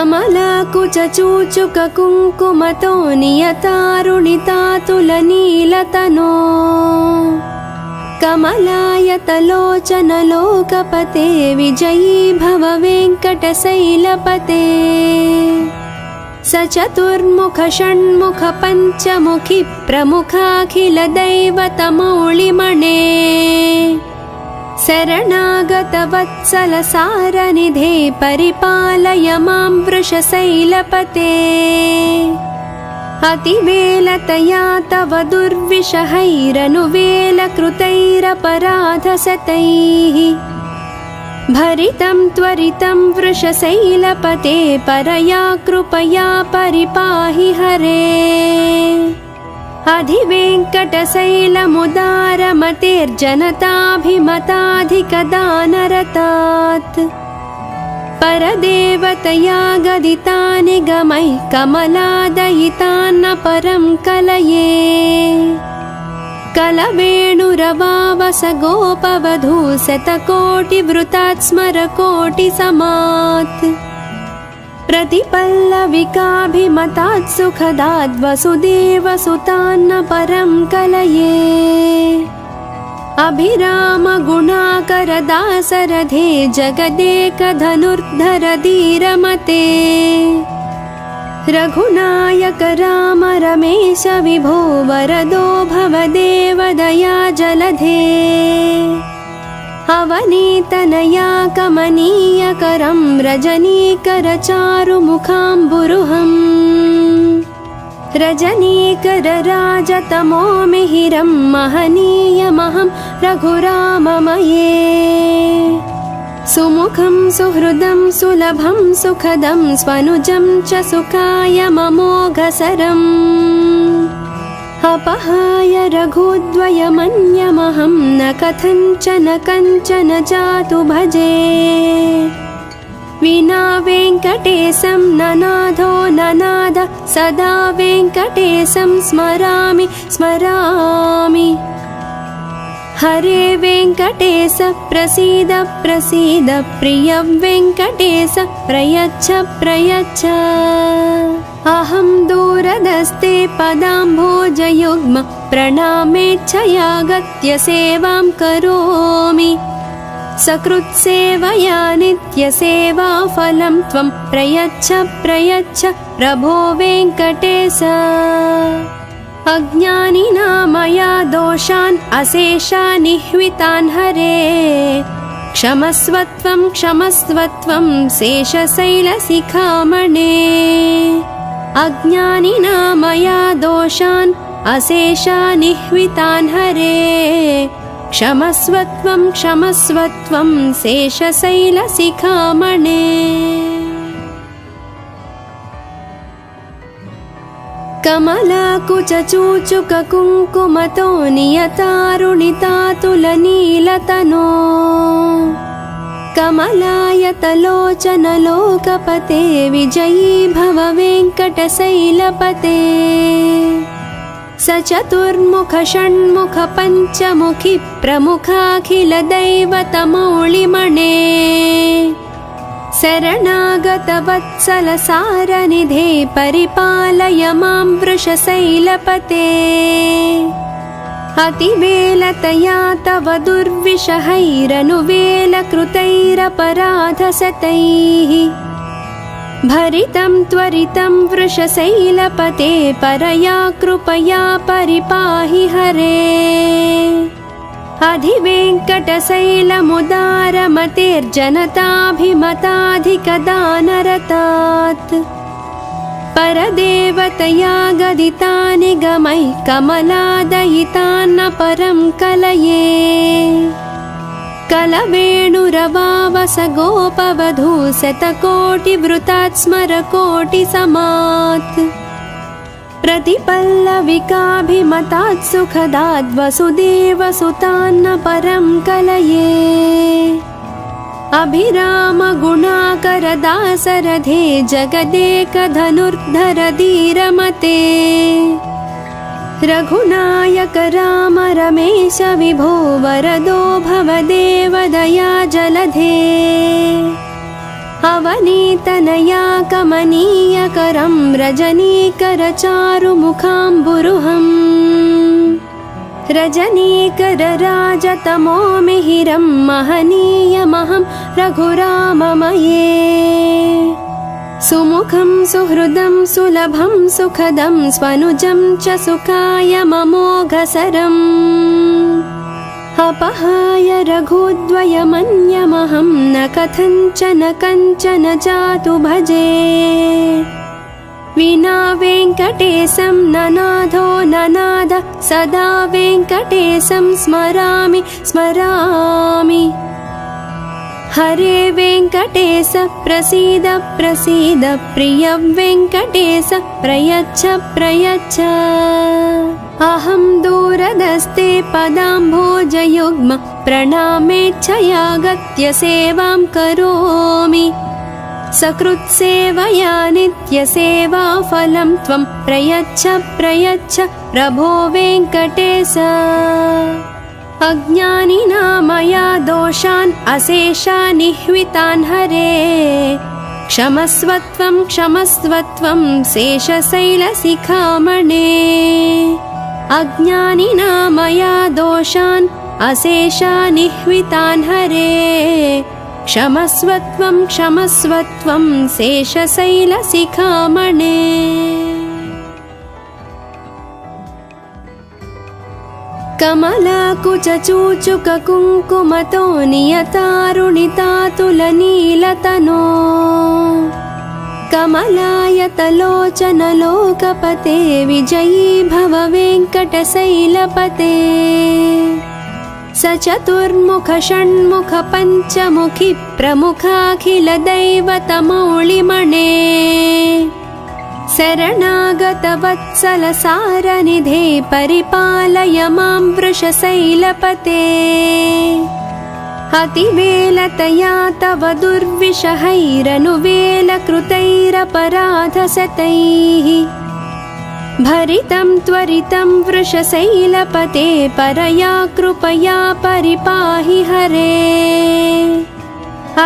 कमलाकुचूचुक कुङ्कुमतो नियतारुणितातुलनीलतनो कमलायतलोचन लोकपते विजयी भव वेङ्कटशैलपते सचतुर्मुख षण्मुख पञ्चमुखि प्रमुखाखिल दैवतमौलिमणे शरणागत वत्सल सारनिधे परिपालय मां वृषशैलपते अतिवेलतया तव दुर्विषहैरनुवेलकृतैरपराधशतैः भरितं त्वरितं वृषशैलपते परया कृपया परिपाहि हरे अधिवेङ्कटशैलमुदारमतेर्जनताभिमताधिकदानरतात् परदेवतया गदितानि गमैः कमलादयितान्न परं कलये कलवेणुरवावस गोपवधू शतकोटिवृतात् स्मरकोटिसमात् प्रतिपल्लविकाभिमतात् सुखदाद् वसुदेवसुतान्न परं कलये अभिराम गुणाकर दासरथे जगदेकधनुर्धर धीरमते रघुनायक राम रमेश विभो वरदो भवदेव दया जलधे अवनीतनया कमनीयकरं रजनीकर चारुमुखाम्बुरुहम् रजनीकर राजतमो मिहिरं महनीयमहं रघुराममये सुमुखं सुहृदं सुलभं सुखदं स्वनुजं च सुखाय ममोघसरम् अपहाय रघुद्वयमन्यमहं न कथञ्चन कञ्चन जातु भजे विना वेङ्कटेशं ननाथो ननाद सदा वेङ्कटेशं स्मरामि स्मरामि हरे वेङ्कटेश प्रसीद प्रसीद प्रिय वेङ्कटेश प्रयच्छ प्रयच्छ अहं दूरदस्ते पदाम्भोजयुग्म प्रणामेच्छयागत्य सेवां करोमि सकृत्सेवया नित्यसेवाफलं त्वं प्रयच्छ प्रयच्छ प्रभो वेङ्कटेश अज्ञानिना मया दोषान् अशेषानिह्वितान् हरे क्षमस्वत्वं क्षमस्वत्वं शेषशैलशिखामणे अज्ञानिना मया दोषान् अशेषानिह्वितान् हरे क्षमस्वत्वं क्षमस्वत्वं शेषशैलशिखामणे कमलाकुचूचुक कुङ्कुमतो नियतारुणितातुलनीलतनो कमलायतलोचन लोकपते विजयी भव वेङ्कटशैलपते सचतुर्मुख षण्मुख पञ्चमुखि प्रमुखाखिल दैवतमौलिमणे शरणागत वत्सल सारनिधे परिपालय मां वृषशैलपते अतिवेलतया तव दुर्विषहैरनुवेलकृतैरपराधशतैः भरितं त्वरितं वृषशैलपते परया कृपया परिपाहि हरे अधिवेङ्कटशैलमुदारमतेर्जनताभिमताधिकदानरतात् परदेवतया गदितानि गमैः कमलादयितान्न परं कलये कलवेणुरवावस गोपवधू शतकोटिवृतात् स्मरकोटिसमात् प्रतिपल्लविकाभिमतात् सुखदाद् वसुदेवसुतान्न परं कलये अभिराम गुणाकर दासरथे जगदेकधनुर्धर धीरमते रघुनायक राम रमेश विभो वरदो भवदेव दया जलधे अवनीतनया कमनीयकरं रजनीकरचारुमुखाम्बुरुहम् रजनीकरराजतमो मिहिरं महनीयमहं रघुराममये सुमुखं सुहृदं सुलभं सुखदं स्वनुजं च सुखाय ममोघसरम् अपहाय रघुद्वयमन्यमहं न कथञ्चन कञ्चन जातु भजे विना वेङ्कटेशं ननाथो ननाद सदा वेङ्कटेशं स्मरामि स्मरामि हरे वेङ्कटेश प्रसीद प्रसीद प्रिय वेङ्कटेश प्रयच्छ प्रयच्छ अहं दूरदस्ते पदाम्भोजयुग्म प्रणामेच्छयागत्य सेवां करोमि सकृत्सेवया नित्यसेवाफलं त्वं प्रयच्छ प्रयच्छ प्रभो वेङ्कटेश अज्ञानिना मया दोषान् अशेषान् निह्वितान् हरे क्षमस्वत्वं क्षमस्वत्वं शेषशैलशिखामणे अज्ञानिना मया दोषान् अशेषान् निह्वितान् हरे क्षमस्वत्वं क्षमस्वत्वं शेषशैलशिखामणे कमलाकुचूचुककुङ्कुमतो नियतारुणितातुलनीलतनो कमलायतलोचनलोकपते विजयी भव वेङ्कटशैलपते सचतुर्मुख षण्मुख पञ्चमुखि प्रमुखाखिलदैवतमौलिमणे शरणागतवत्सलसारनिधे परिपालय मां वृषशैलपते अतिवेलतया तव दुर्विषहैरनुवेलकृतैरपराधशतैः भरितं त्वरितं वृषशैलपते परया कृपया परिपाहि हरे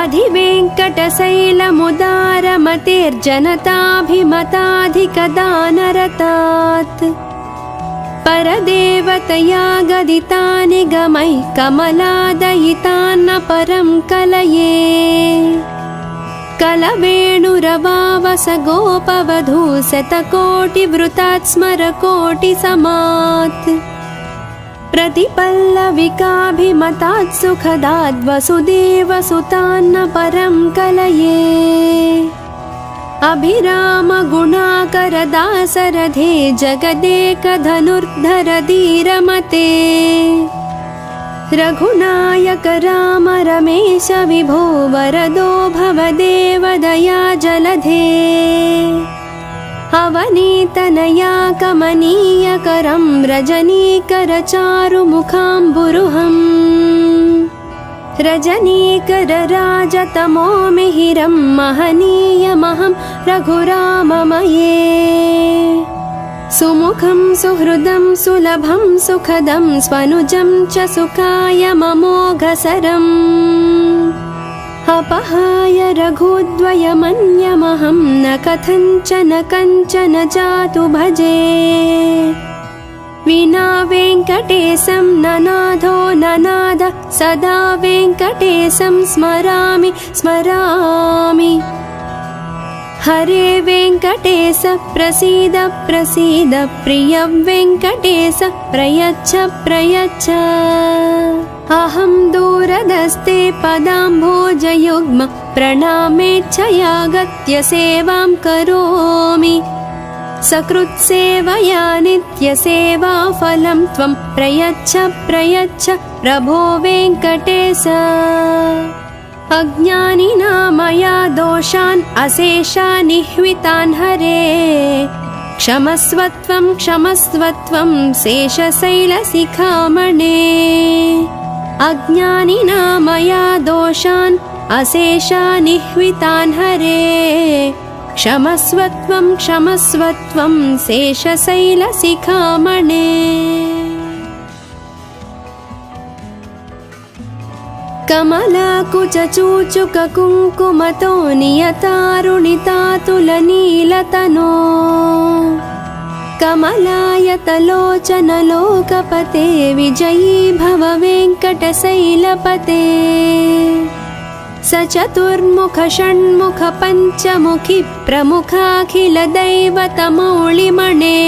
अधिवेङ्कटशैलमुदारमतेर्जनताभिमताधिकदानरतात् परदेवतया गदितानि गमैः कमलादयितान्न परं कलये कलवेणुरवावस गोपवधू शतकोटिवृतात् स्मरकोटिसमात् प्रतिपल्लविकाभिमतात् सुखदाद् वसुदेवसुतान्न परं कलये अभिराम गुणाकरदासरथे जगदेकधनुर्धर धीरमते रघुनायक राम रमेश विभो वरदो भवदेव दया जलधे अवनीतनया कमनीयकरं रजनीकरचारुमुखाम्बुरुहम् रजनीकरराजतमो मिहिरं महनीयमहं रघुराममये सुमुखं सुहृदं सुलभं सुखदं स्वनुजं च सुखाय ममोघसरम् अपहाय रघुद्वयमन्यमहं न कथञ्चन कञ्चन जातु भजे विना वेङ्कटेशं ननाथो ननाद सदा वेङ्कटेशं स्मरामि स्मरामि हरे वेङ्कटेश प्रसीद प्रसीद प्रिय वेङ्कटेश प्रयच्छ प्रयच्छ अहं दूरदस्ते पदाम्भोजयुग्म प्रणामेच्छयागत्य सेवां करोमि सकृत्सेवया नित्यसेवाफलं त्वं प्रयच्छ प्रयच्छ प्रभो वेङ्कटेश अज्ञानिना मया दोषान् अशेषान् निह्वितान् हरे क्षमस्वत्वं क्षमस्वत्वं शेषशैलशिखामणे अज्ञानिना मया दोषान् अशेषान् निह्वितान् हरे क्षमस्वत्वं क्षमस्वत्वं शेषशैलशिखामणे कमलाकुचूचुककुङ्कुमतो नियतारुणितातुलनीलतनो कमलायतलोचनलोकपते विजयी भव वेङ्कटशैलपते स चतुर्मुख षण्मुख पञ्चमुखी प्रमुखाखिलदैवतमौलिमणे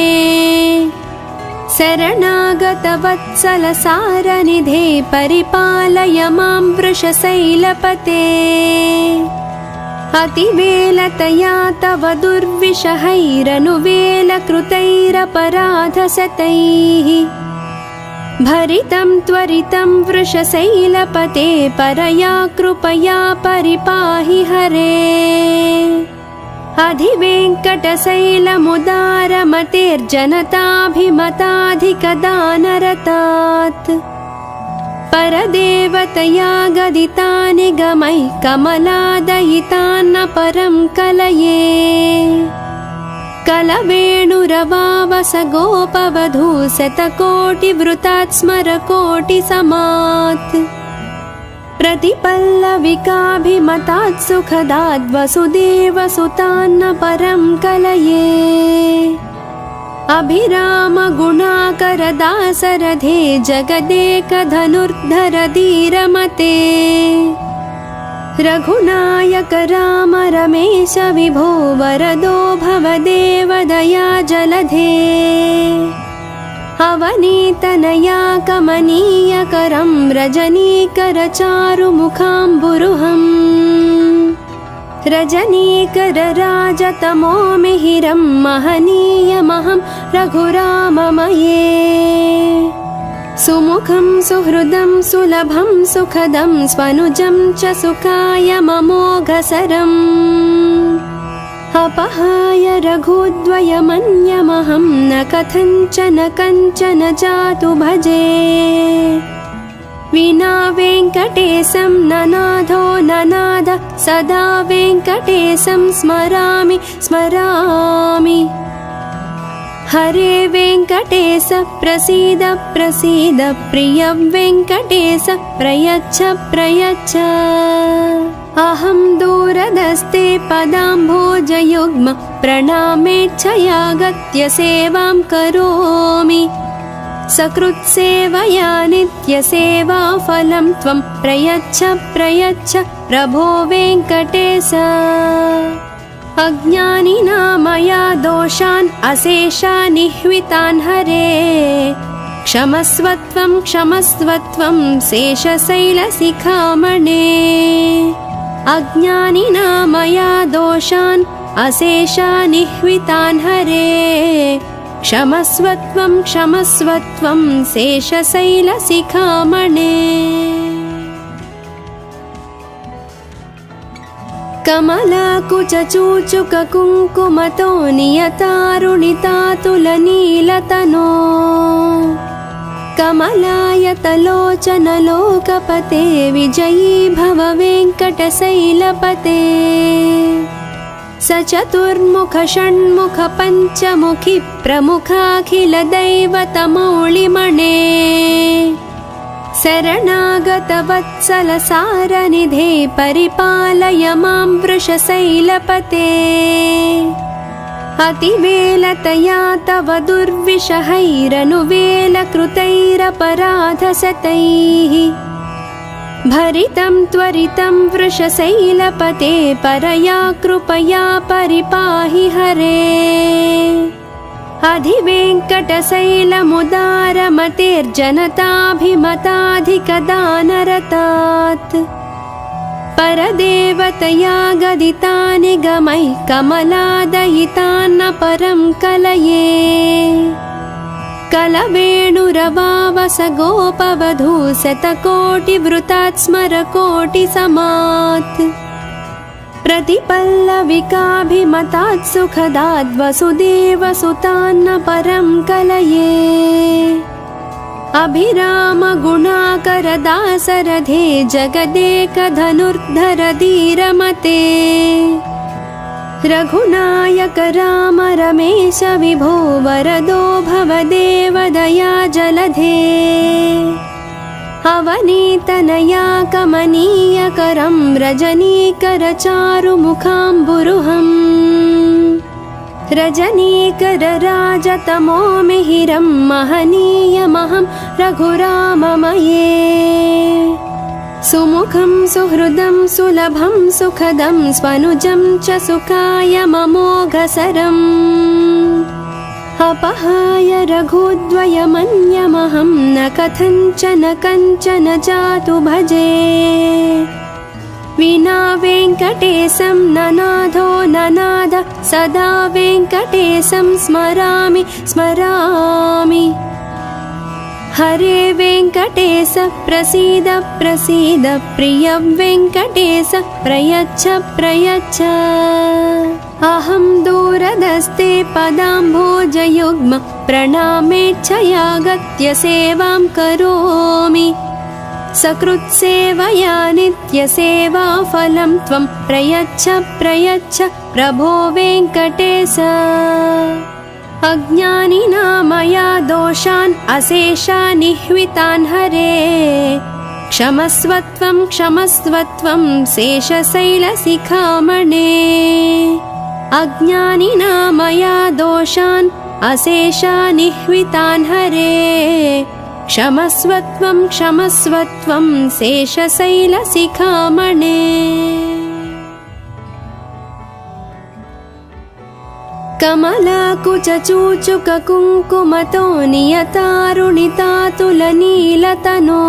शरणागतवत्सलसारनिधे परिपालय मां वृषशैलपते अतिवेलतया तव दुर्विषहैरनुवेलकृतैरपराधशतैः भरितं त्वरितं वृषशैलपते परया कृपया परिपाहि हरे अधिवेङ्कटशैलमुदारमतेर्जनताभिमताधिकदानरतात् परदेवतया गदितानि गमैः कमलादयितान्न परं कलये कलवेणुरवावस गोपवधू शतकोटिवृतात् स्मरकोटिसमात् प्रतिपल्लविकाभिमतात् सुखदात् वसुदेवसुतान्न परं कलये अभिरामगुणाकरदासरथे जगदेकधनुर्धर धीरमते रघुनायक राम रमेश विभो वरदो भवदेवदया जलधे अवनीतनया कमनीयकरं रजनीकरचारुमुखाम्बुरुहम् रजनीकरराजतमो मिहिरं महनीयमहं रघुराममये सुमुखं सुहृदं सुलभं सुखदं स्वनुजं च सुखायममोघसरम् अपहाय रघुद्वयमन्यमहं न कथञ्चन कञ्चन जातु भजे विना वेङ्कटेशं ननाथो ननाथ सदा वेङ्कटेशं स्मरामि स्मरामि हरे वेङ्कटेश प्रसीद प्रसीद प्रिय वेङ्कटेश प्रयच्छ प्रयच्छ अहं दूरदस्ते पदाम्भोजयुग्म प्रणामेच्छयागत्य सेवां करोमि सकृत्सेवया नित्यसेवाफलं त्वं प्रयच्छ प्रयच्छ प्रभो वेङ्कटेश अज्ञानिना मया दोषान् अशेषान् निह्वितान् हरे क्षमस्वत्वं क्षमस्वत्वं शेषशैलशिखामणे अज्ञानिना मया दोषान् अशेषान् निह्वितान् हरे क्षमस्वत्वं क्षमस्वत्वं शेषशैलशिखामणे कमलाकुचूचुककुङ्कुमतो नियतारुणितातुलनीलतनो कमलायतलोचनलोकपते विजयी भव वेङ्कटशैलपते स चतुर्मुख षण्मुख पञ्चमुखी प्रमुखाखिलदैवतमौलिमणे शरणागतवत्सलसारनिधे परिपालय मां वृषशैलपते अतिवेलतया तव दुर्विषहैरनुवेलकृतैरपराधशतैः भरितं त्वरितं वृषशैलपते परया कृपया परिपाहि हरे अधिवेङ्कटशैलमुदारमतेर्जनताभिमताधिकदानरतात् परदेवतया गदितानि गमैः कमलादयितान्न परं कलये कलवेणुरवावस गोपवधू शतकोटिवृतात् स्मरकोटिसमात् प्रतिपल्लविकाभिमतात् सुखदात् वसुदेवसुतान्न परं कलये अभिरामगुणाकरदासरथे जगदेकधनुर्धर धीरमते रघुनायक राम रमेश विभो वरदो भवदेवदया जलधे अवनीतनया कमनीयकरं रजनीकरचारुमुखाम्बुरुहम् रजनीकरराजतमो मिहिरं महनीयमहं रघुराममये सुमुखं सुहृदं सुलभं सुखदं स्वनुजं च सुखायममोघसरम् अपहाय रघुद्वयमन्यमहं न कथञ्चन कञ्चन जातु भजे विना वेङ्कटेशं ननाथो ननाद सदा वेङ्कटेशं स्मरामि स्मरामि हरे वेङ्कटेश प्रसीद प्रसीद प्रिय वेङ्कटेश प्रयच्छ प्रयच्छ अहं दूरदस्ते पदाम्भोजयुग्म प्रणामेच्छयागत्य सेवां करोमि सकृत्सेवया नित्यसेवाफलं त्वं प्रयच्छ प्रयच्छ प्रभो वेङ्कटेश अज्ञानिना मया दोषान् अशेषानिह्वितान् हरे क्षमस्वत्वं क्षमस्वत्वं शेषशैलशिखामणे अज्ञानिना मया दोषान् अशेषानिह्वितान् हरे क्षमस्वत्वं क्षमस्वत्वं शेषशैलशिखामणे कमलाकुचूचुककुङ्कुमतो नियतारुणितातुलनीलतनो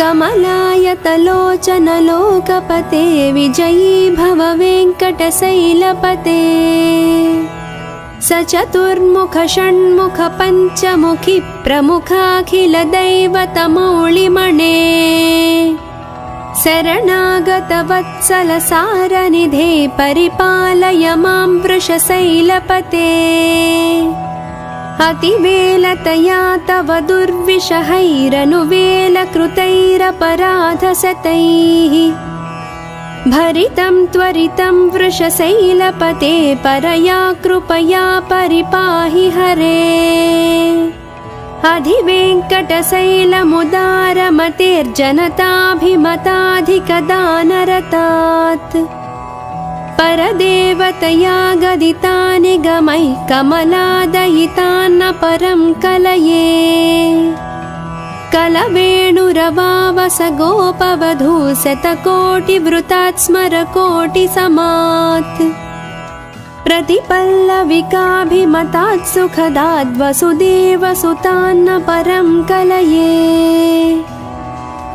कमलायतलोचनलोकपते विजयी भव वेङ्कटशैलपते स चतुर्मुख षण्मुख पञ्चमुखी प्रमुखाखिलदैवतमौलिमणे शरणागतवत्सलसारनिधे परिपालय मां वृषशैलपते अतिवेलतया तव दुर्विषहैरनुवेलकृतैरपराधशतैः भरितं त्वरितं वृषशैलपते परया कृपया परिपाहि हरे अधिवेङ्कटशैलमुदारमतेर्जनताभिमताधिकदानरतात् परदेवतया गदितानि गमैः कमलादयितान्न परं कलये कलवेणुरवावस गोपवधू शतकोटिवृतात् स्मरकोटिसमात् प्रतिपल्लविकाभिमतात् सुखदाद् वसुदेवसुतान्न परं कलये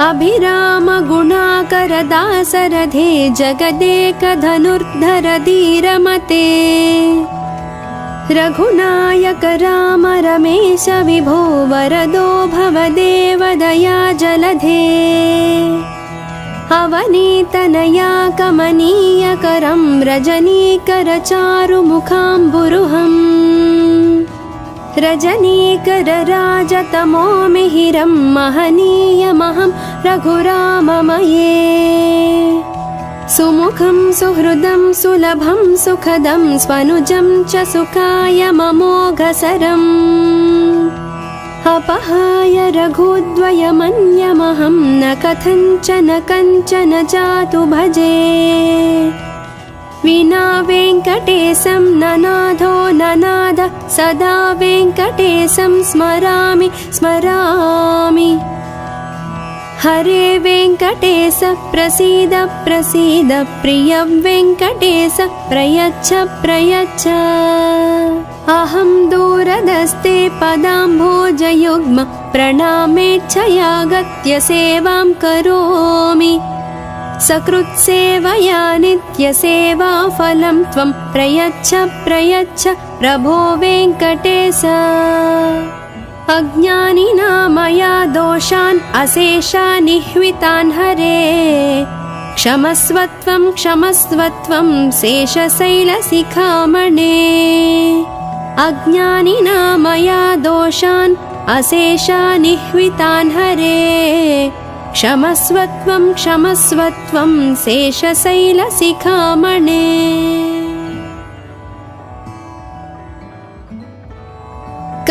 अभिरामगुणाकरदासरथे जगदेकधनुर्धर धीरमते रघुनायक राम रमेश विभो वरदो भवदेवदया जलधे अवनीतनया कमनीयकरं रजनीकरचारुमुखाम्बुरुहम् रजनीकरराजतमो मिहिरं महनीयमहं रघुराममये सुमुखं सुहृदं सुलभं सुखदं स्वनुजं च सुखायममोघसरम् अपहाय रघुद्वयमन्यमहं न कथञ्चन कञ्चन जातु भजे विना वेङ्कटेशं ननाथो ननाद सदा वेङ्कटेशं स्मरामि स्मरामि हरे वेङ्कटेश प्रसीद प्रसीद प्रिय वेङ्कटेश प्रयच्छ प्रयच्छ अहं दूरदस्ते पदाम्भोजयुग्म प्रणामेच्छयागत्य सेवां करोमि सकृत्सेवया नित्यसेवाफलं त्वं प्रयच्छ प्रयच्छ प्रभो वेङ्कटेश अज्ञानिना मया दोषान् अशेषानिह्वितान् हरे क्षमस्वत्वं क्षमस्वत्वं शेषशैलशिखामणे अज्ञानिना मया दोषान् अशेषानिह्वितान् हरे क्षमस्वत्वं क्षमस्वत्वं शेषशैलशिखामणे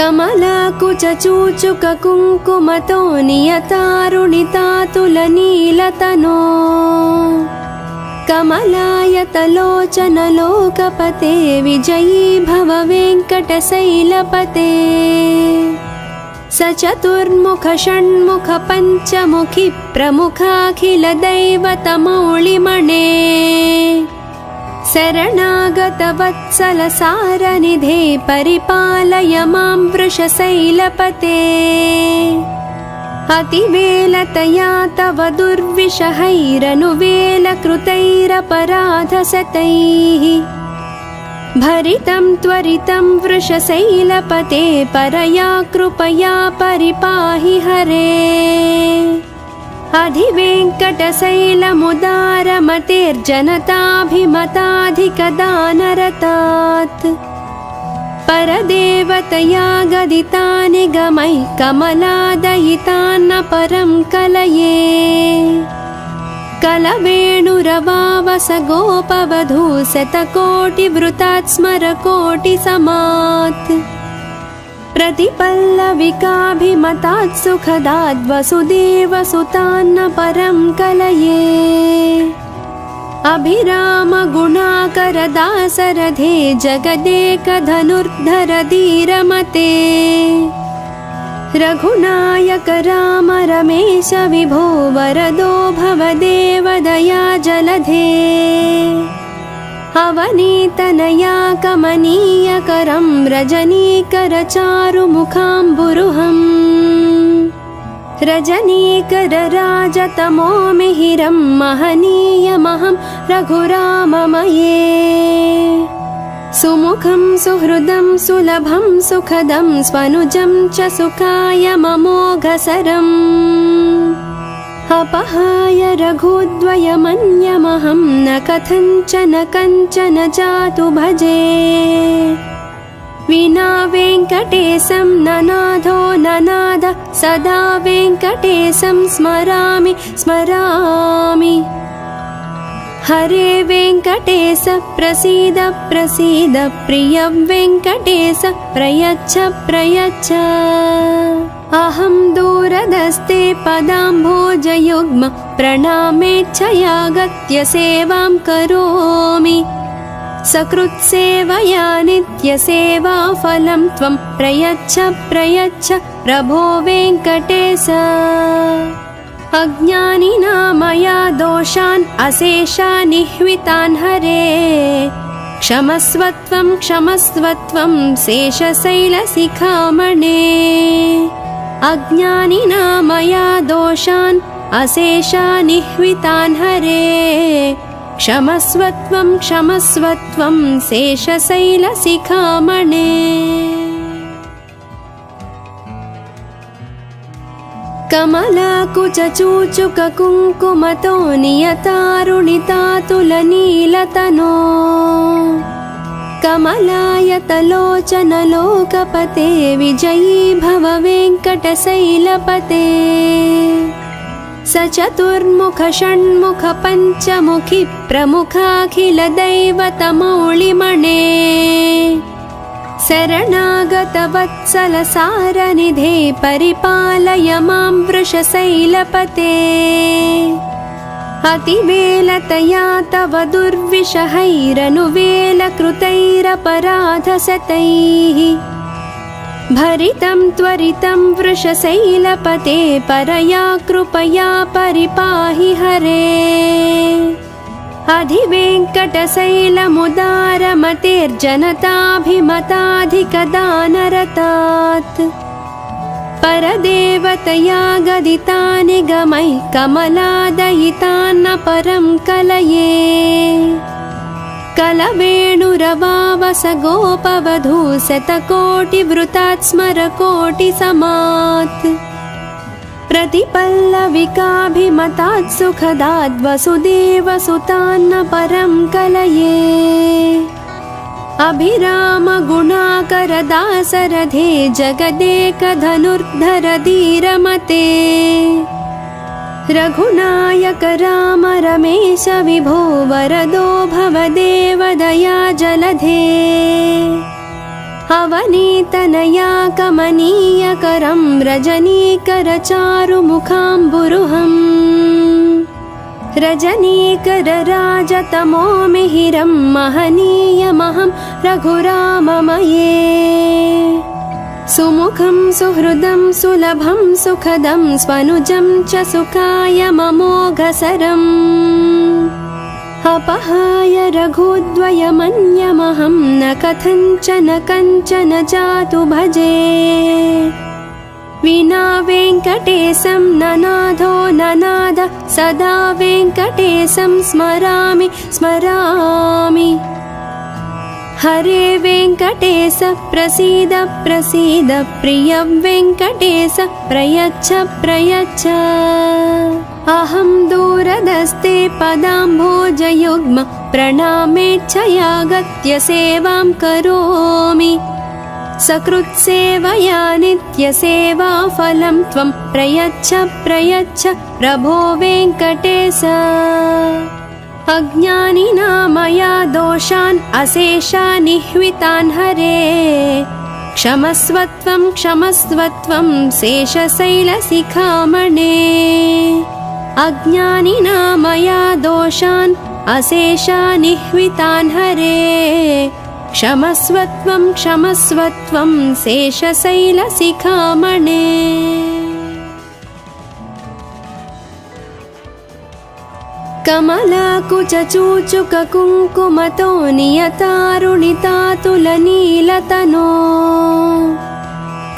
कमलाकुचूचुककुङ्कुमतो नियतारुणितातुलनीलतनो कमलायतलोचनलोकपते विजयी भव वेङ्कटशैलपते स चतुर्मुख षण्मुख पञ्चमुखि प्रमुखाखिलदैवतमौळिमणे शरणागतवत्सलसारनिधे परिपालय मां वृषशैलपते अतिवेलतया तव दुर्विषहैरनुवेलकृतैरपराधशतैः भरितं त्वरितं वृषशैलपते परया कृपया परिपाहि हरे अधिवेङ्कटशैलमुदारमतेर्जनताभिमताधिकदानरतात् परदेवतया गदितानि गमैः कमलादयितान्न परं कलये कलवेणुरवावस गोपवधू शतकोटिवृतात् स्मरकोटिसमात् प्रतिपल्लविकाभिमतात् सुखदाद् वसुदेवसुतान्न परं कलये अभिराम गुणाकरदासरथे जगदेकधनुर्धर धीरमते रघुनायक राम रमेश विभो वरदो भवदेव दया जलधे अवनीतनया कमनीयकरं रजनीकरचारुमुखाम्बुरुहम् रजनीकरराजतमो मिहिरं महनीयमहं रघुराममये सुमुखं सुहृदं सुलभं सुखदं स्वनुजं च सुखायममोघसरम् अपहाय रघुद्वयमन्यमहं न कथञ्चन कञ्चन जातु भजे विना वेङ्कटेशं ननाथो ननाद सदा वेङ्कटेशं स्मरामि स्मरामि हरे वेङ्कटेश प्रसीद प्रसीद प्रिय वेङ्कटेश प्रयच्छ प्रयच्छ अहं दूरदस्ते पदाम्भोजयुग्म प्रणामेच्छयागत्य सेवां करोमि सकृत्सेवया नित्यसेवाफलं त्वं प्रयच्छ प्रयच्छ प्रभो वेङ्कटेश अज्ञानिना मया दोषान् अशेषानिह्वितान् हरे क्षमस्वत्वं क्षमस्वत्वं शेषशैलशिखामणे अज्ञानिना मया दोषान् अशेषानिह्वितान् हरे क्षमस्वत्वं क्षमस्वत्वं शेषशैलशिखामणे कमलाकुचूचुककुङ्कुमतो नियतारुणितातुलनीलतनो कमलायतलोचनलोकपते विजयी भव वेङ्कटशैलपते स चतुर्मुख षण्मुख पञ्चमुखि प्रमुखाखिलदैवतमौळिमणे शरणागतवत्सलसारनिधे परिपालय मां वृषशैलपते अतिवेलतया तव दुर्विषहैरनुवेलकृतैरपराधशतैः भरितं त्वरितं वृषशैलपते परया कृपया परिपाहि हरे अधिवेङ्कटशैलमुदारमतेर्जनताभिमताधिकदानरतात् परदेवतया गदितानि गमैः कमलादयितान्न परं कलये कलवेणुरवावस गोपवधू शतकोटिवृतात् स्मरकोटिसमात् प्रतिपल्लविकाभिमतात् सुखदाद् वसुदेवसुतान्न परं कलये अभिराम गुणाकरदासरथे जगदेकधनुर्धर धीरमते रघुनायक राम रमेश विभो वरदो भवदेव दया जलधे अवनीतनया कमनीयकरं रजनीकरचारुमुखाम्बुरुहम् रजनीकरराजतमो मिहिरं महनीयमहं रघुराममये सुमुखं सुहृदं सुलभं सुखदं स्वनुजं च सुखायममोघसरम् अपहाय रघुद्वयमन्यमहं न कथञ्चन कञ्चन जातु भजे विना वेङ्कटेशं ननाथो ननाद सदा वेङ्कटेशं स्मरामि स्मरामि हरे वेङ्कटेश प्रसीद प्रसीद प्रिय वेङ्कटेश प्रयच्छ प्रयच्छ अहं दूरदस्ते पदाम्भोजयुग्म प्रणामेच्छयागत्य सेवां करोमि सकृत्सेवया नित्यसेवाफलं त्वं प्रयच्छ प्रयच्छ प्रभो वेङ्कटेश अज्ञानिना मया दोषान् अशेषानिह्वितान् हरे क्षमस्वत्वं क्षमस्वत्वं शेषशैलशिखामणे अज्ञानिना मया दोषान् अशेषानिह्वितान् हरे क्षमस्वत्वं क्षमस्वत्वं शेषशैलशिखामणे कमलाकुचूचुककुङ्कुमतो नियतारुणितातुलनीलतनो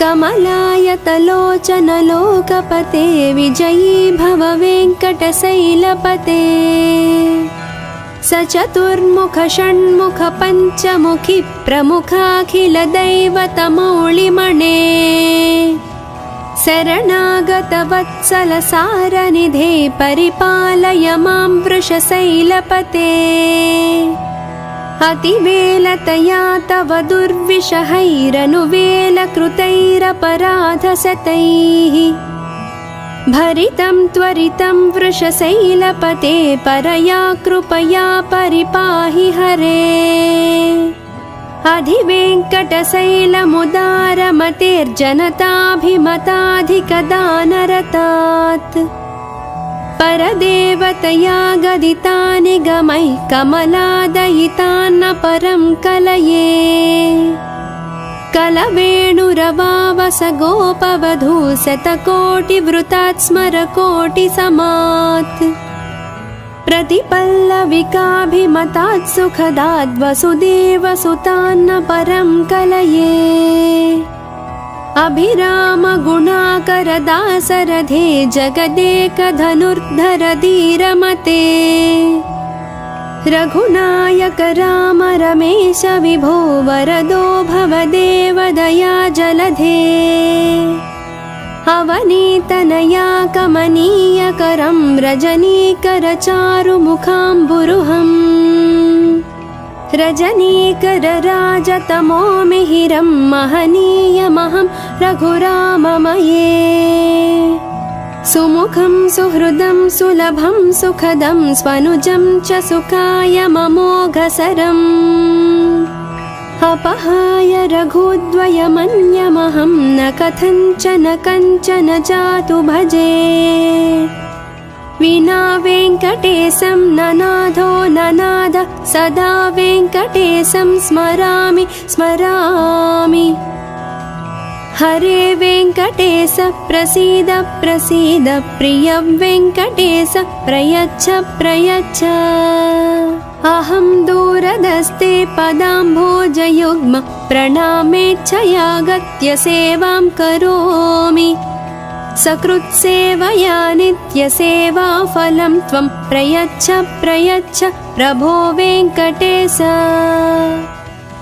कमलायतलोचनलोकपते विजयी भव वेङ्कटशैलपते सचतुर्मुख षण्मुख पञ्चमुखि प्रमुखाखिलदैवतमौलिमणे शरणागतवत्सलसारनिधे परिपालय मां वृषशैलपते अतिवेलतया तव दुर्विषहैरनुवेलकृतैरपराधशतैः भरितं त्वरितं वृषशैलपते परया कृपया परिपाहि हरे अधिवेङ्कटशैलमुदारमतेर्जनताभिमताधिकदानरतात् परदेवतया गदितानि गमैः कमलादयितान्न परं कलये कलवेणुरवावस गोपवधू शतकोटिवृतात् स्मरकोटिसमात् प्रतिपल्लविकाभिमतात् सुखदाद् वसुदेवसुतान्न परं कलये अभिराम गुणाकरदासरथे जगदेकधनुर्धर धीरमते रघुनायक राम रमेश विभो वरदो भवदेव दया जलधे अवनीतनया कमनीयकरं रजनीकरचारुमुखाम्बुरुहम् रजनीकरराजतमो मिहिरं महनीयमहं रघुराममये सुमुखं सुहृदं सुलभं सुखदं स्वनुजं च सुखायममोघसरम् अपहाय रघुद्वयमन्यमहं न कथञ्चन कञ्चन जातु भजे विना वेङ्कटेशं ननाथो ननाद सदा वेङ्कटेशं स्मरामि स्मरामि हरे वेङ्कटेश प्रसीद प्रसीद प्रिय वेङ्कटेश प्रयच्छ प्रयच्छ अहं दूरदस्ते पदाम्भोजयुग्म प्रणामेच्छयागत्य सेवां करोमि सकृत्सेवया नित्यसेवाफलं त्वं प्रयच्छ प्रयच्छ प्रभो वेङ्कटेश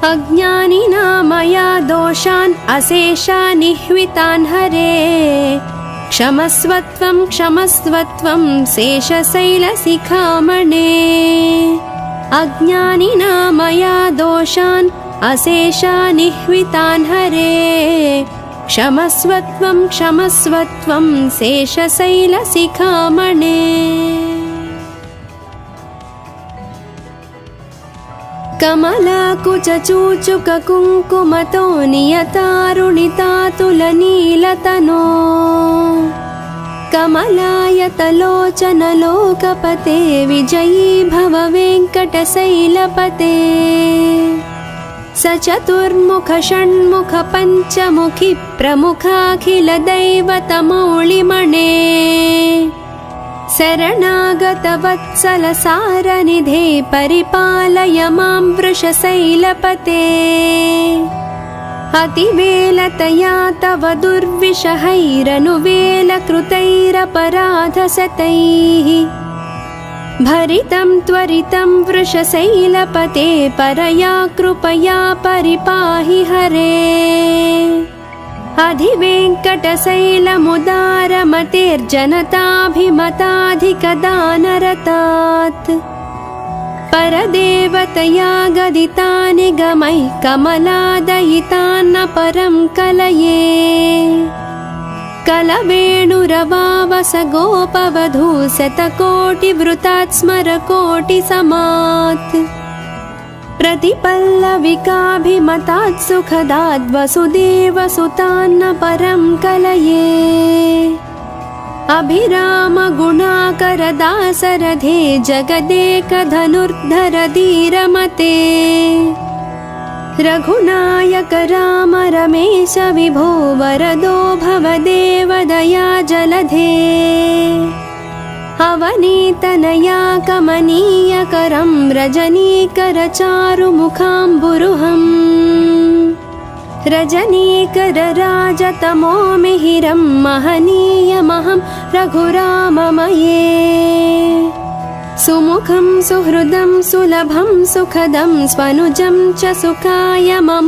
अज्ञानिना मया दोषान् अशेषानिह्वितान् हरे क्षमस्वत्वं क्षमस्वत्वं शेषशैलशिखामणे अज्ञानिना मया दोषान् अशेषानिह्वितान् हरे क्षमस्वत्वं क्षमस्वत्वं शेषशैलशिखामणे कमलाकुचूचुककुङ्कुमतो नियतारुणितातुलनीलतनो कमलायतलोचनलोकपते विजयी भव वेङ्कटशैलपते सचतुर्मुख षण्मुख पञ्चमुखि प्रमुखाखिलदैवतमौलिमणे शरणागतवत्सल सारनिधे परिपालय मां वृषशैलपते अतिवेलतया तव दुर्विषहैरनुवेलकृतैरपराधशतैः भरितं त्वरितं वृषशैलपते परया कृपया परिपाहि हरे अधिवेङ्कटशैलमुदारमतेर्जनताभिमताधिकदानरतात् परदेवतया गदितानि गमैः कमलादयितान्न परं कलये कलवेणुरवावस गोपवधू शतकोटिवृतात् स्मरकोटिसमात् प्रतिपल्लविकाभिमतात् सुखदात् वसुदेवसुतान्न परं कलये अभिरामगुणाकरदासरथे जगदेकधनुर्धर धीरमते रघुनायक राम रमेश विभो वरदो भवदेव दया जलधे अवनीतनया कमनीयकरं रजनीकरचारुमुखाम्बुरुहम् रजनीकरराजतमो मिहिरं महनीयमहं रघुराममये सुमुखं सुहृदं सुलभं सुखदं स्वनुजं च सुखायममोघसरम्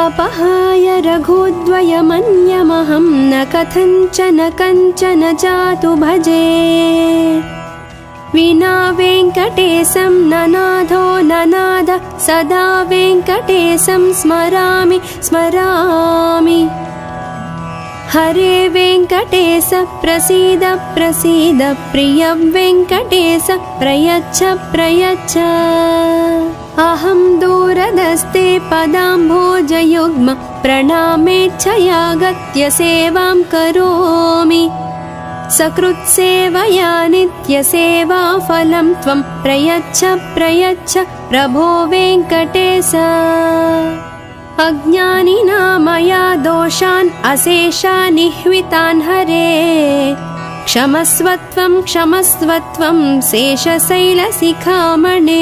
अपहाय रघुद्वयमन्यमहं न कथञ्चन कञ्चन जातु भजे विना वेङ्कटेशं ननाथो ननाद सदा वेङ्कटेशं स्मरामि स्मरामि हरे वेङ्कटेश प्रसीद प्रसीद प्रिय वेङ्कटेश प्रयच्छ प्रयच्छ अहं दूरदस्ते पदाम्भोजयुग्म प्रणामेच्छयागत्य सेवां करोमि सकृत्सेवया नित्यसेवाफलं त्वं प्रयच्छ प्रयच्छ प्रभो वेङ्कटेश अज्ञानिना मया दोषान् अशेषान् निह्वितान् हरे क्षमस्वत्वं क्षमस्वत्वं शेषशैलशिखामणे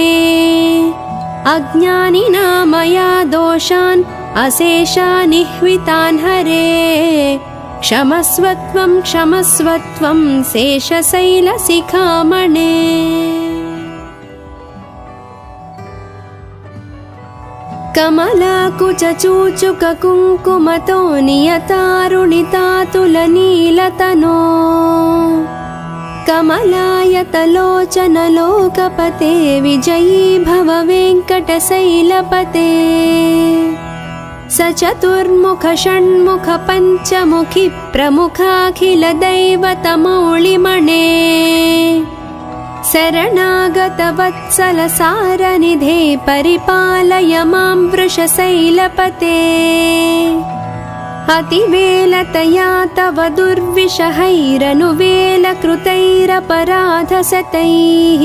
अज्ञानिना मया दोषान् अशेषान् निह्वितान् हरे क्षमस्वत्वं क्षमस्वत्वं शेषशैलशिखामणे कमलाकुचूचुककुङ्कुमतो नियतारुणितातुलनीलतनो कमलायतलोचनलोकपते विजयी भव वेङ्कटशैलपते सचतुर्मुख षण्मुख पञ्चमुखि प्रमुखाखिलदैवतमौलिमणे शरणागतवत्सल सारनिधे परिपालय मां वृषशैलपते अतिवेलतया तव दुर्विषहैरनुवेलकृतैरपराधशतैः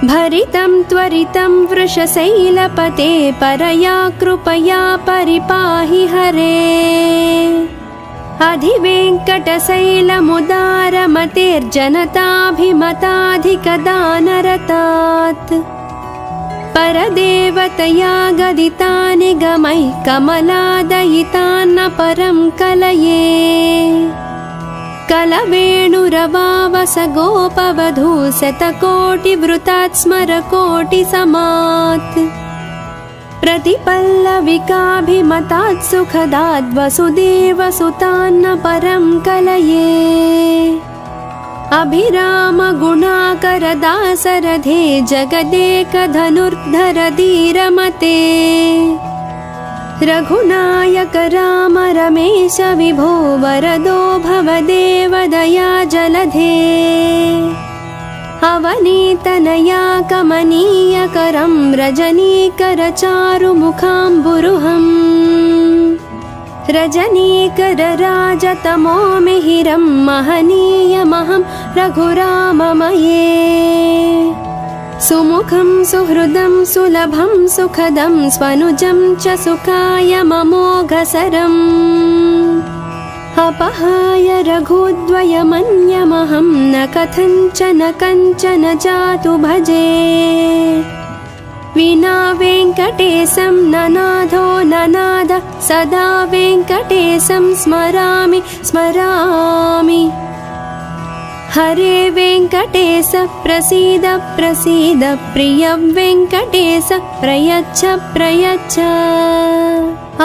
भरितं त्वरितं वृषशैलपते परया कृपया परिपाहि हरे अधिवेङ्कटशैलमुदारमतेर्जनताभिमताधिकदानरतात् परदेवतया गदितानि गमैः कमलादयितान्न परं कलये कलवेणुरवावस गोपवधू शतकोटिवृतात् स्मरकोटिसमात् प्रतिपल्लविकाभिमतात् सुखदात् वसुदेवसुतान्न परं कलये अभिरामगुणाकरदासरथे जगदेकधनुर्धर धीरमते रघुनायक राम रमेश विभो वरदो भवदेव दया जलधे अवनीतनया कमनीयकरं रजनीकरचारुमुखाम्बुरुहम् रजनीकरराजतमो मिहिरं महनीयमहं रघुराममये सुमुखं सुहृदं सुलभं सुखदं स्वनुजं च सुखायममोघसरम् अपहाय रघुद्वयमन्यमहं न कथञ्चन जातु भजे विना वेङ्कटेशं ननाथो ननाद सदा वेङ्कटेशं स्मरामि स्मरामि हरे वेङ्कटेश प्रसीद प्रसीद प्रिय वेङ्कटेश प्रयच्छ प्रयच्छ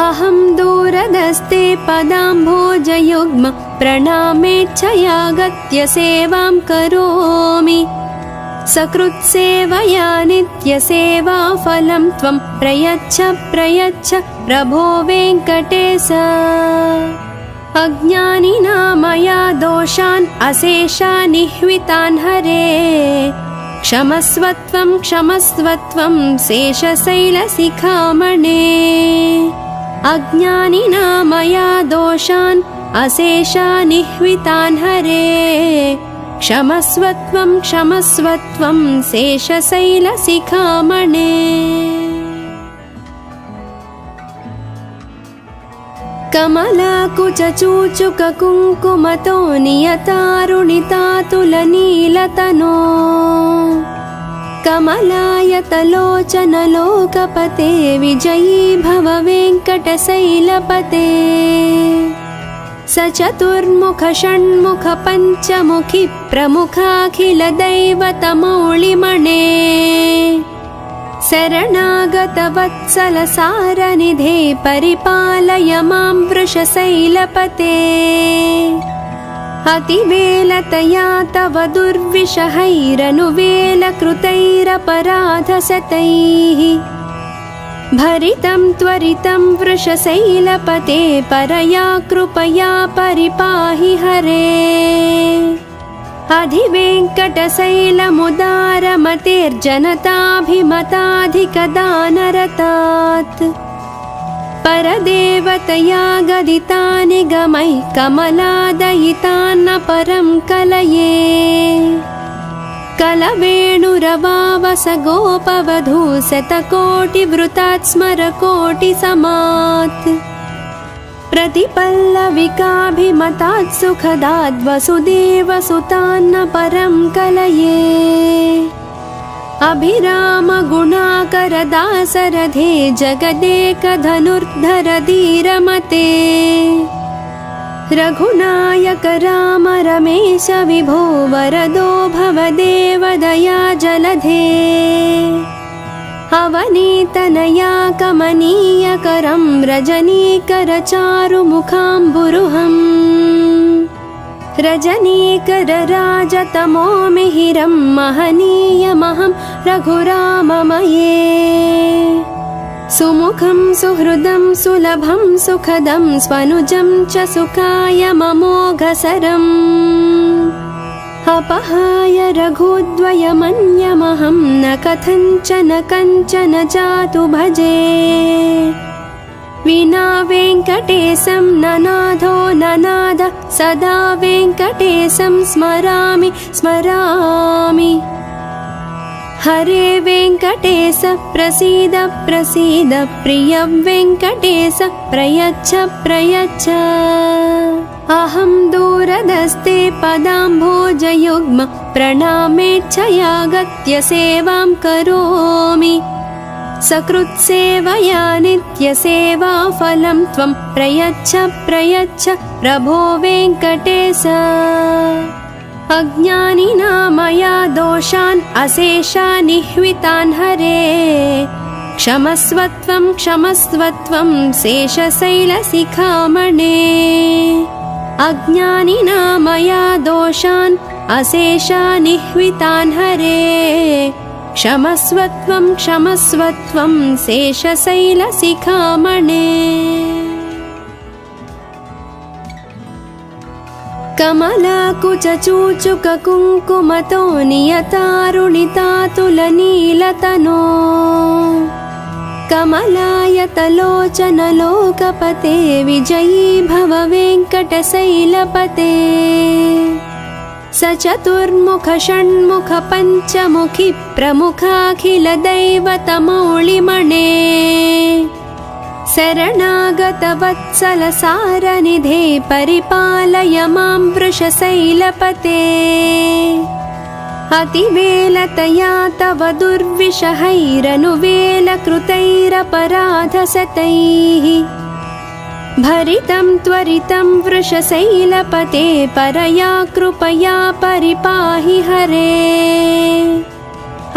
अहं दूरदस्ते पदाम्भोजयुग्म प्रणामेच्छयागत्य सेवां करोमि सकृत्सेवया नित्यसेवाफलं त्वं प्रयच्छ प्रयच्छ प्रभो वेङ्कटेश अज्ञानिना मया दोषान् अशेषानिह्वितान् हरे क्षमस्वत्वं क्षमस्वत्वं शेषशैलशिखामणे अज्ञानिना मया दोषान् अशेषानिह्वितान् हरे क्षमस्वत्वं क्षमस्वत्वं शेषशैलशिखामणे कमलाकुचूचुककुङ्कुमतो नियतारुणितातुलनीलतनो कमलायतलोचनलोकपते विजयी भव वेङ्कटशैलपते सचतुर्मुख षण्मुख पञ्चमुखि प्रमुखाखिलदैवतमौलिमणे शरणागतवत्सलसारनिधे परिपालय मां वृषशैलपते अतिवेलतया तव दुर्विषहैरनुवेलकृतैरपराधशतैः भरितं त्वरितं वृषशैलपते परया कृपया परिपाहि हरे अधिवेङ्कटशैलमुदारमतेर्जनताभिमताधिकदानरतात् परदेवतया गदितानि गमैः कमलादयितान्न परं कलये कलवेणुरवावस गोपवधू शतकोटिवृतात् स्मरकोटिसमात् प्रतिपल्लविकाभिमतात् सुखदाद् वसुदेवसुतान्न परं कलये अभिरामगुणाकरदासरथे जगदेकधनुर्धर धीरमते रघुनायक राम रमेश विभो वरदो भवदेव दया जलधे अवनीतनया कमनीयकरं रजनीकरचारुमुखाम्बुरुहम् रजनीकरराजतमो मिहिरं महनीयमहं रघुराममये सुमुखं सुहृदं सुलभं सुखदं स्वनुजं च सुखायममोघसरम् अपहाय रघुद्वयमन्यमहं न कथञ्चन जातु भजे विना वेङ्कटेशं ननाथो ननाद सदा वेङ्कटेशं स्मरामि स्मरामि हरे वेङ्कटेश प्रसीद प्रसीद प्रिय वेङ्कटेश प्रयच्छ प्रयच्छ अहं दूरदस्ते पदाम्भोजयुग्म प्रणामेच्छयागत्य सेवां करोमि सकृत्सेवया नित्यसेवाफलं त्वं प्रयच्छ प्रयच्छ प्रभो वेङ्कटेश अज्ञानिना मया दोषान् अशेषानिह्वितान् हरे क्षमस्वत्वं क्षमस्वत्वं शेषशैलशिखामणे अज्ञानिना मया दोषान् अशेषानिह्वितान् हरे क्षमस्वत्वं क्षमस्वत्वं शेषशैलशिखामणे कमलाकुचूचुककुङ्कुमतो नियतारुणितातुलनीलतनो कमलायतलोचनलोकपते विजयी भव वेङ्कटशैलपते सचतुर्मुख षण्मुख पञ्चमुखि प्रमुखाखिलदैवतमौलिमणे शरणागतवत्सलसारनिधे परिपालय मां वृषशैलपते अतिवेलतया तव दुर्विषहैरनुवेलकृतैरपराधशतैः भरितं त्वरितं वृषशैलपते परया कृपया परिपाहि हरे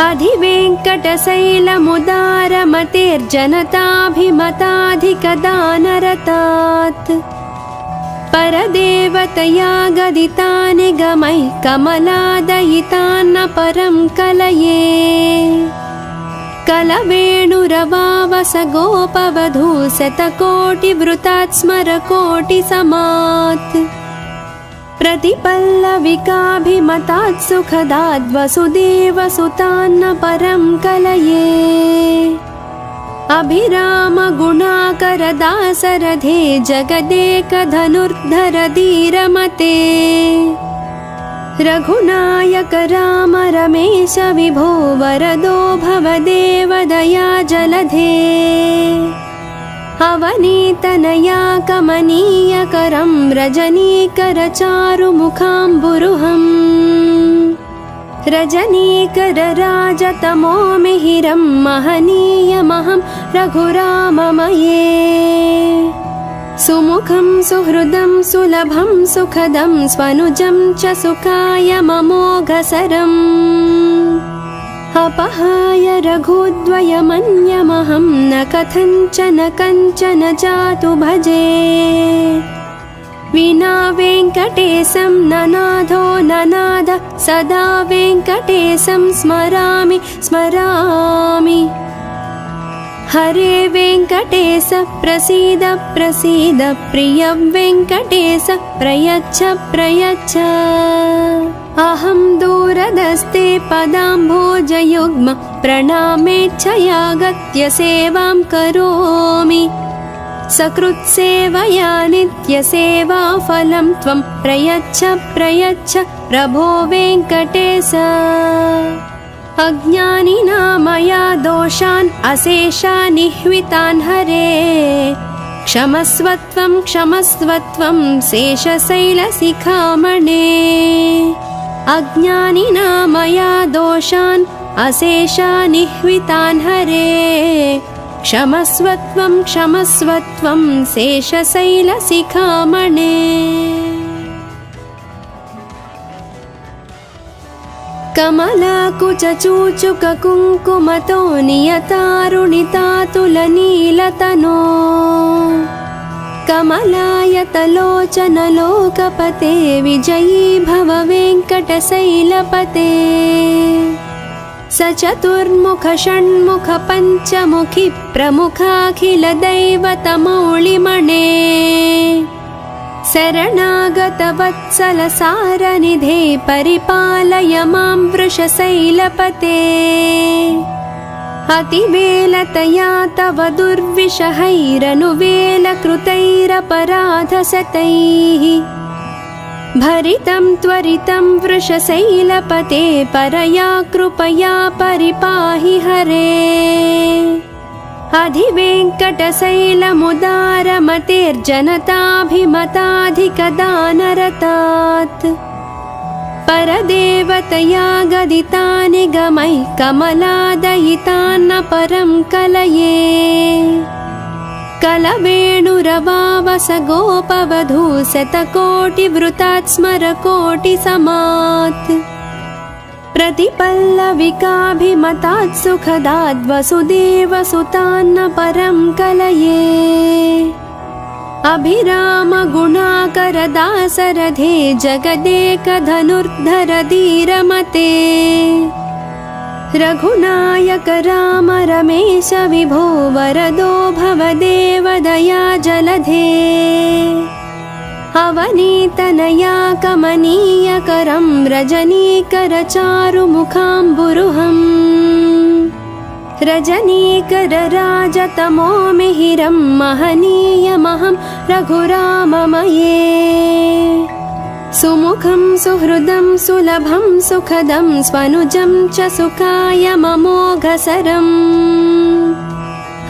अधिवेङ्कटशैलमुदारमतेर्जनताभिमताधिकदानरतात् परदेवतया गदितानि गमैः कमलादयितान्न परं कलये कलवेणुरवावस गोपवधू शतकोटिवृतात् स्मरकोटिसमात् प्रतिपल्लविकाभिमतात् सुखदाद् वसुदेवसुतान्न परं कलये अभिराम गुणाकरदासरथे जगदेकधनुर्धर धीरमते रघुनायक राम रमेश विभो वरदो भवदेव दया जलधे अवनीतनया कमनीयकरं रजनीकर चारुमुखाम्बुरुहम् रजनीकर राजतमो मिहिरं महनीयमहं रघुराममये सुमुखं सुहृदं सुलभं सुखदं स्वनुजं च सुखाय ममोघसरम् अपहाय रघुद्वयमन्यमहं न कथञ्चन कञ्चन जातु भजे विना वेङ्कटेशं ननाथो ननाथ सदा वेङ्कटेशं स्मरामि स्मरामि हरे वेङ्कटेश प्रसीद प्रसीद प्रिय वेङ्कटेश प्रयच्छ प्रयच्छ अहं दूरदस्ते पदाम्भोजयुग्म प्रणामेच्छया गत्य सेवां करोमि सकृत्सेवया नित्यसेवाफलं त्वं प्रयच्छ प्रयच्छ प्रभो वेङ्कटेश अज्ञानिना मया दोषान् अशेषानिह्वितान् हरे क्षमस्वत्वं क्षमस्वत्वं शेषशैलशिखामणे अज्ञानिना मया दोषान् अशेषानिह्वितान् हरे क्षमस्वत्वं क्षमस्वत्वं शेषशैलशिखामणे कमलाकुचूचुककुङ्कुमतो नियतारुणितातुलनीलतनो कमलायतलोचनलोकपते विजयी भव वेङ्कटशैलपते सचतुर्मुख षण्मुख पञ्चमुखि प्रमुखाखिलदैवतमौलिमणे शरणागतवत्सलसारनिधे परिपालय मां वृषशैलपते अतिवेलतया तव दुर्विषहैरनुवेलकृतैरपराधशतैः भरितं त्वरितं वृषशैलपते परया कृपया परिपाहि हरे अधिवेङ्कटशैलमुदारमतेर्जनताभिमताधिकदानरतात् परदेवतया गदितानि गमैः कमलादयितान्न परं कलये कलवेणुरवावस गोपवधू शतकोटिवृतात् स्मरकोटिसमात् प्रतिपल्लविकाभिमतात् सुखदाद् वसुदेवसुतान्न परं कलये अभिराम गुणाकरदासरथे जगदेकधनुर्धर धीरमते रघुनायक राम रमेश विभो वरदो भवदेव दया जलधे अवनीतनया कमनीयकरं रजनीकरचारुमुखाम्बुरुहम् रजनीकरराजतमो मिहिरं महनीयमहं रघुराममये सुमुखं सुहृदं सुलभं सुखदं स्वनुजं च सुखायममोघसरम्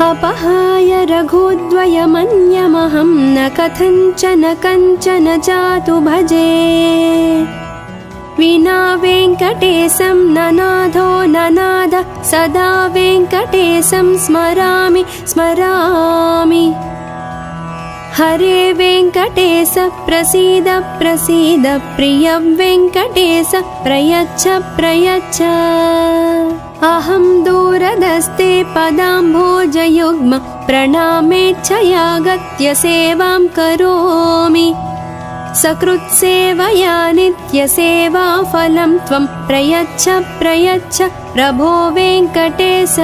अपहाय रघुद्वयमन्यमहं न कथञ्चन कञ्चन जातु भजे विना वेङ्कटेशं ननाथो ननाद सदा वेङ्कटेशं स्मरामि स्मरामि हरे वेङ्कटेश प्रसीद प्रसीद प्रिय वेङ्कटेश प्रयच्छ प्रयच्छ अहं दूरदस्ते पदाम्भोजयुग्म प्रणामेच्छयागत्य सेवां करोमि सकृत्सेवया नित्यसेवाफलं त्वं प्रयच्छ प्रयच्छ प्रभो वेङ्कटेश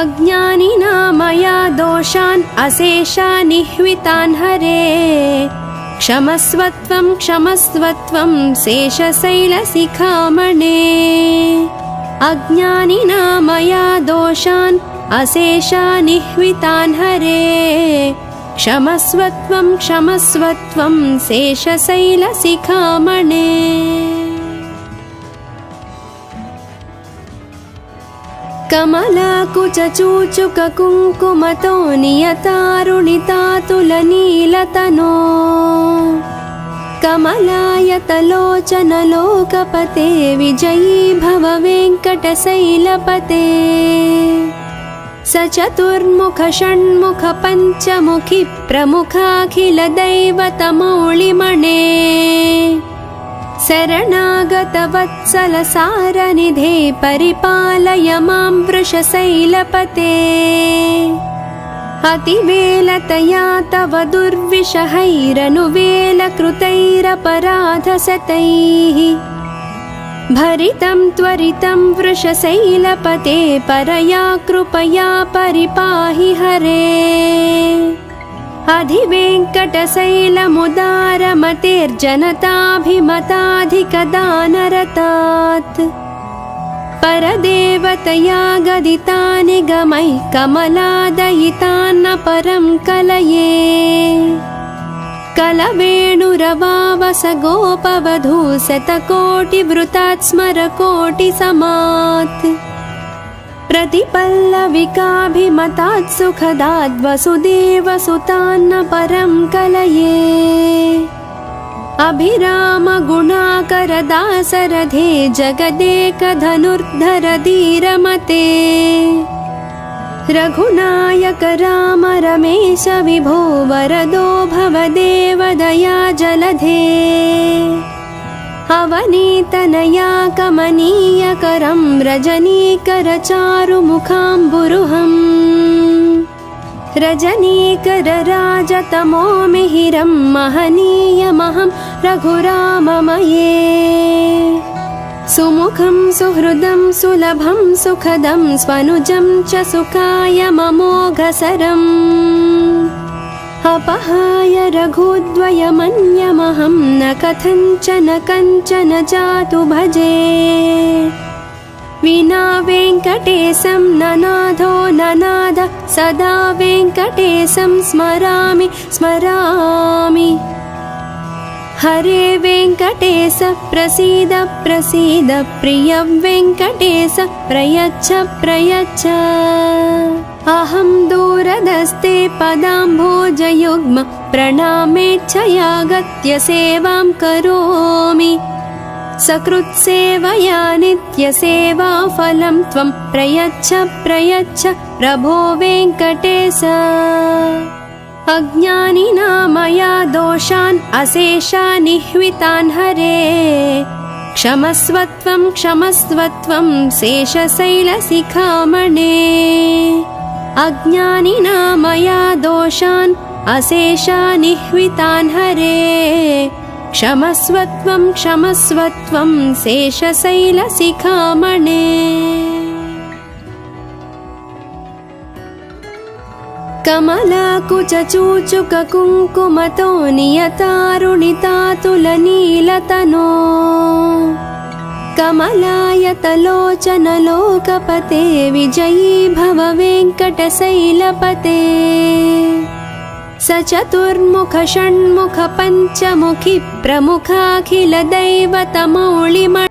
अज्ञानिना मया दोषान् अशेषानिह्वितान् हरे क्षमस्वत्वं क्षमस्वत्वं शेषशैलशिखामणे अज्ञानिना मया दोषान् अशेषानिह्वितान् हरे क्षमस्वत्वं क्षमस्वत्वं शेषशैलशिखामणे कमलाकुचूचुककुङ्कुमतो नियतारुणितातुलनीलतनो कमलायतलोचनलोकपते विजयी भव वेङ्कटशैलपते सचतुर्मुख षण्मुख पञ्चमुखि प्रमुखाखिलदैवतमौलिमणे शरणागतवत्सलसारनिधे परिपालय मां वृषशैलपते अतिवेलतया तव दुर्विषहैरनुवेलकृतैरपराधशतैः भरितं त्वरितं वृषशैलपते परया कृपया परिपाहि हरे अधिवेङ्कटशैलमुदारमतेर्जनताभिमताधिकदानरतात् परदेवतया गदितानि गमैः कमलादयितान्न परं कलये कलवेणुरवावस गोपवधू शतकोटिवृतात् स्मरकोटिसमात् प्रतिपल्लविकाभिमतात् सुखदाद् वसुदेवसुतान्न परं कलये अभिरामगुणाकरदासरथे जगदेकधनुर्धर धीरमते रघुनायक राम रमेश विभो वरदो भवदेव दया जलधे अवनीतनया कमनीयकरं रजनीकरचारुमुखाम्बुरुहम् रजनीकरराजतमो मिहिरं महनीयमहं रघुराममये सुमुखं सुहृदं सुलभं सुखदं स्वनुजं च सुखायममोघसरम् अपहाय रघुद्वयमन्यमहं न कथञ्चन कञ्चन जातु भजे विना वेङ्कटेशं ननाथो ननाद सदा वेङ्कटेशं स्मरामि स्मरामि हरे वेङ्कटेश प्रसीद प्रसीद प्रिय वेङ्कटेश प्रयच्छ प्रयच्छ अहं दूरदस्ते पदाम्भोजयुग्म प्रणामेच्छयागत्य सेवां करोमि सकृत्सेवया नित्यसेवाफलं त्वं प्रयच्छ प्रयच्छ प्रभो वेङ्कटेश अज्ञानिना मया दोषान् अशेषानिह्वितान् हरे क्षमस्वत्वं क्षमस्वत्वं शेषशैलशिखामणे अज्ञानिना मया दोषान् अशेषानिह्वितान् हरे क्षमस्वत्वं क्षमस्वत्वं शेषशैलशिखामणे। कमलाकुचूचुककुङ्कुमतो नियतारुणितातुलनीलतनो कमलायतलोचनलोकपते विजयी भव वेङ्कटशैलपते स चतुर्मुख षण्मुख पञ्चमुखि प्रमुखाखिलदैवतमौळिमण्डलम्